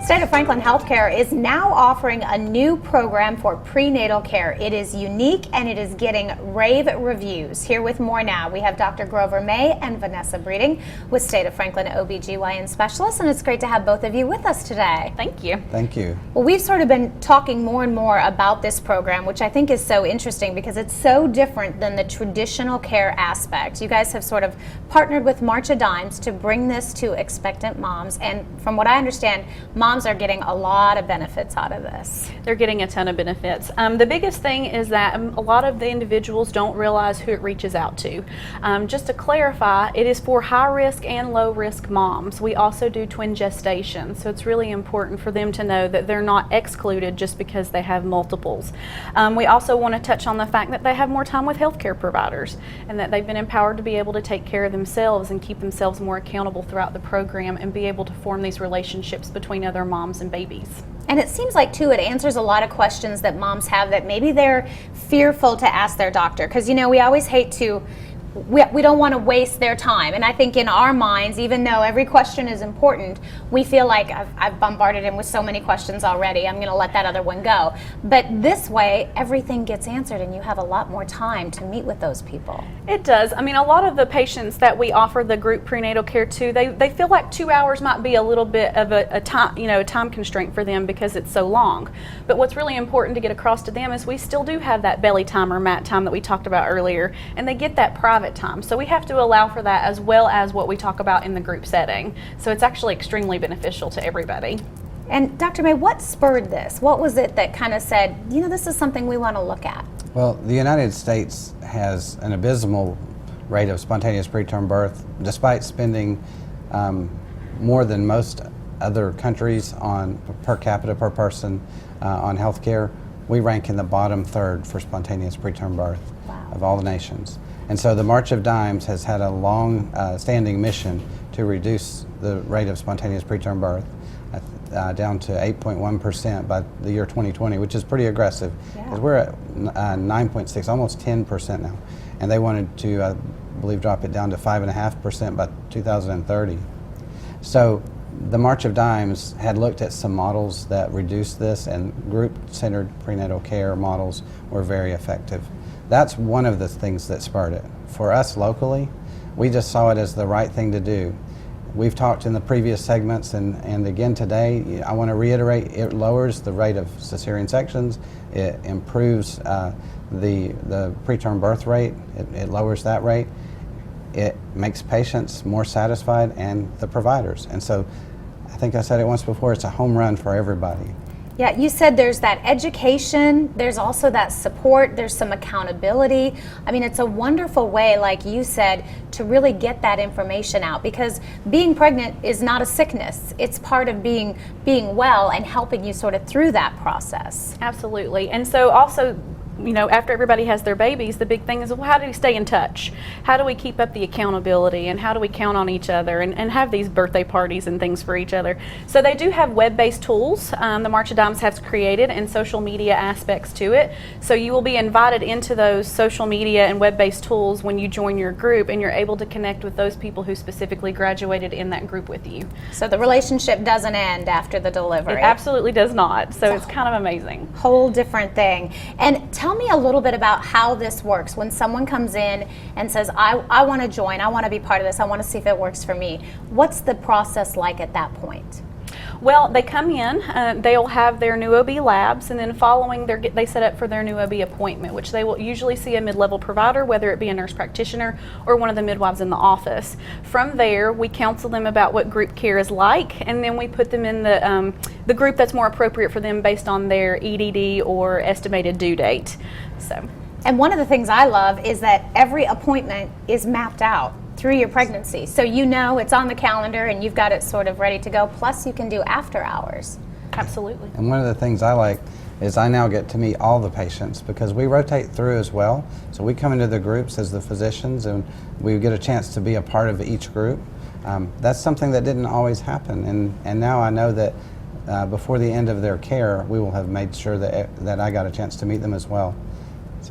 State of Franklin Healthcare is now offering a new program for prenatal care. It is unique and it is getting rave reviews. Here with more now, we have Dr. Grover May and Vanessa Breeding with State of Franklin OBGYN specialists, and it's great to have both of you with us today. Thank you. Thank you. Well, we've sort of been talking more and more about this program, which I think is so interesting because it's so different than the traditional care aspect. You guys have sort of partnered with March of Dimes to bring this to expectant moms, and from what I understand, moms are getting a lot of benefits out of this. They're getting a ton of benefits. The biggest thing is that a lot of the individuals don't realize who it reaches out to. Just to clarify, it is for high risk and low risk moms. We also do twin gestation, so it's really important for them to know that they're not excluded just because they have multiples. We also want to touch on the fact that they have more time with healthcare providers and that they've been empowered to be able to take care of themselves and keep themselves more accountable throughout the program and be able to form these relationships between other moms and babies. And it seems like, too, it answers a lot of questions that moms have that maybe they're fearful to ask their doctor. Because, you know, we always hate to, we don't want to waste their time. And I think in our minds, even though every question is important, we feel like I've bombarded him with so many questions already, I'm going to let that other one go. But this way, everything gets answered and you have a lot more time to meet with those people. It does. I mean, a lot of the patients that we offer the group prenatal care to, they feel like 2 hours might be a little bit of a time, a time constraint for them because it's so long. But what's really important to get across to them is we still do have that belly time or mat time that we talked about earlier, and they get that private time. So we have to allow for that as well as what we talk about in the group setting. So it's actually extremely beneficial to everybody. And Dr. May, what spurred this? What was it that kind of said, you know, this is something we want to look at? Well, the United States has an abysmal rate of spontaneous preterm birth. Despite spending more than most other countries on per capita per person on health care, we rank in the bottom third for spontaneous preterm birth of all the nations. And so the March of Dimes has had a long standing mission to reduce the rate of spontaneous preterm birth down to 8.1% by the year 2020, which is pretty aggressive, because we're at 9.6, almost 10% now. And they wanted to, I believe, drop it down to 5.5% by 2030. So the March of Dimes had looked at some models that reduced this, and group-centered prenatal care models were very effective. That's one of the things that spurred it. For us locally, we just saw it as the right thing to do. We've talked in the previous segments and again today, I want to reiterate, it lowers the rate of cesarean sections, it improves the preterm birth rate, it lowers that rate, it makes patients more satisfied and the providers. And so I think I said it once before, it's a home run for everybody. Yeah, you said there's that education, there's also that support, there's some accountability. I mean, it's a wonderful way, like you said, to really get that information out, because being pregnant is not a sickness. It's part of being well and helping you sort of through that process. Absolutely. And so also, you know, after everybody has their babies, the big thing is, well, how do we stay in touch? How do we keep up the accountability, and how do we count on each other and have these birthday parties and things for each other? So they do have web-based tools the March of Dimes has created, and social media aspects to it. So you will be invited into those social media and web-based tools when you join your group, and you're able to connect with those people who specifically graduated in that group with you. So the relationship doesn't end after the delivery. It absolutely does not. So it's kind of amazing. Whole different thing. And tell me a little bit about how this works. When someone comes in and says, I want to join, I want to be part of this, I want to see if it works for me. What's the process like at that point? Well, they come in, they'll have their new OB labs, and then following they set up for their new OB appointment, which they will usually see a mid-level provider, whether it be a nurse practitioner or one of the midwives in the office. From there, we counsel them about what group care is like, and then we put them in the group that's more appropriate for them based on their EDD or estimated due date. So. And one of the things I love is that every appointment is mapped out through your pregnancy. So you know it's on the calendar and you've got it sort of ready to go. Plus you can do after hours. Absolutely. And one of the things I like is I now get to meet all the patients because we rotate through as well. So we come into the groups as the physicians and we get a chance to be a part of each group. That's something that didn't always happen. And now I know that before the end of their care, we will have made sure that I got a chance to meet them as well.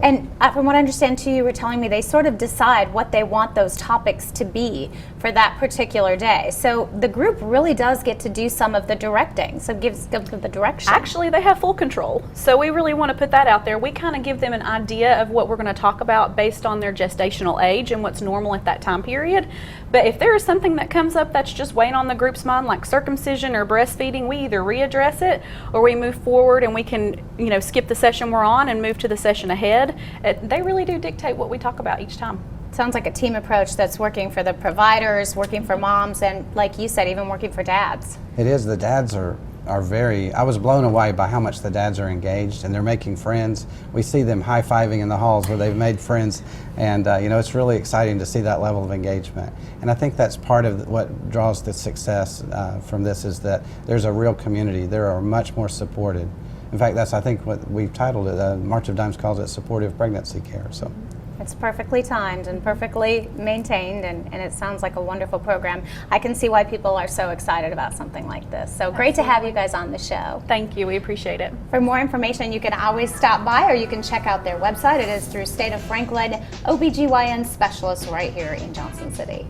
And from what I understand too, you were telling me they sort of decide what they want those topics to be for that particular day. So the group really does get to do some of the directing, so gives them the direction. Actually, they have full control. So we really want to put that out there. We kind of give them an idea of what we're going to talk about based on their gestational age and what's normal at that time period. But if there is something that comes up that's just weighing on the group's mind, like circumcision or breastfeeding, we either readdress it or we move forward and we can, skip the session we're on and move to the session ahead. They really do dictate what we talk about each time. Sounds like a team approach that's working for the providers, working for moms, and like you said, even working for dads. It is. The dads are very, I was blown away by how much the dads are engaged and they're making friends. We see them high-fiving in the halls where they've made friends, and it's really exciting to see that level of engagement. And I think that's part of what draws the success from this, is that there's a real community. They are much more supported. In fact, that's, I think, what we've titled it. March of Dimes calls it supportive pregnancy care. So it's perfectly timed and perfectly maintained, and it sounds like a wonderful program. I can see why people are so excited about something like this. So great to have you guys on the show. Thank you. We appreciate it. For more information, you can always stop by, or you can check out their website. It is through State of Franklin OBGYN specialists right here in Johnson City.